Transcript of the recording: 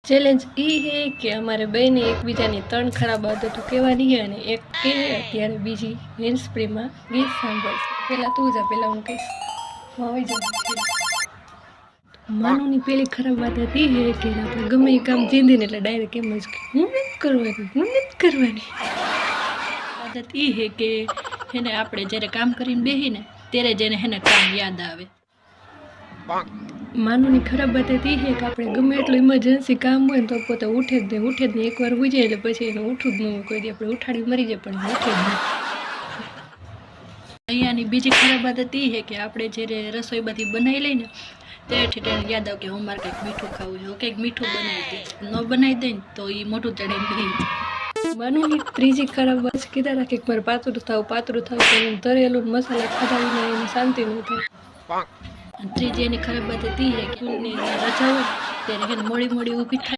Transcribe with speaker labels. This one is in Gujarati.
Speaker 1: चैलेंज ई है कि अमारे बहने एकबीजानी 3 खराब आदतों कहेवानी है अने एक कहे त्यारे बीजी હેન્ડ સ્પ્રે માં ગીત સાંભળશે। પહેલા તું જા, પહેલા હું કહીશ। હવે જો માનુની પેલી ખરાબ આદત એ હે કે આપણે ગમે એ કામ જીંદીને એટલે ડાયરેક્ટ એમ જ કે હું નથી કરવાની। આદત એ હે કે એને આપણે જ્યારે કામ કરીને બેહીને ત્યારે જ એને કામ યાદ આવે। માનુની ખરાબ આદત એ છે કે આપણે ગમે એટલું ઇમરજન્સી કામ હોય ને તો પોતે ઉઠે જ નહીં, એકવાર હોઈ જાય એટલે પછી એને ઉઠવું જ ન હોય। કોઈ દી આપણે ઉઠાડી મરી જાય પણ ઉઠે જ નહીં। અહીંયાની બીજી ખરાબ આદત એ છે કે આપણે જ્યારે રસોઈ બધી બનાવી લઈને ત્યારથી તેને યાદ આવે કે હું મારે કંઈક મીઠું ખાવું છે, કંઈક મીઠું બનાવી દે, ન બનાવી દે ને તો એ મોટું ચડાઈને બેસી જાય। માનુની ત્રીજી ખરાબ વાત કીધા રાખે કે મારે પાતળું થાવ તો તરેલું મસાલા ખાધા વિના એને શાંતિ ન થાય। ત્રીજી એની ખરાબ આદત એ છે કે રજા હોય ત્યારે એને મોડી ઊભી થાય।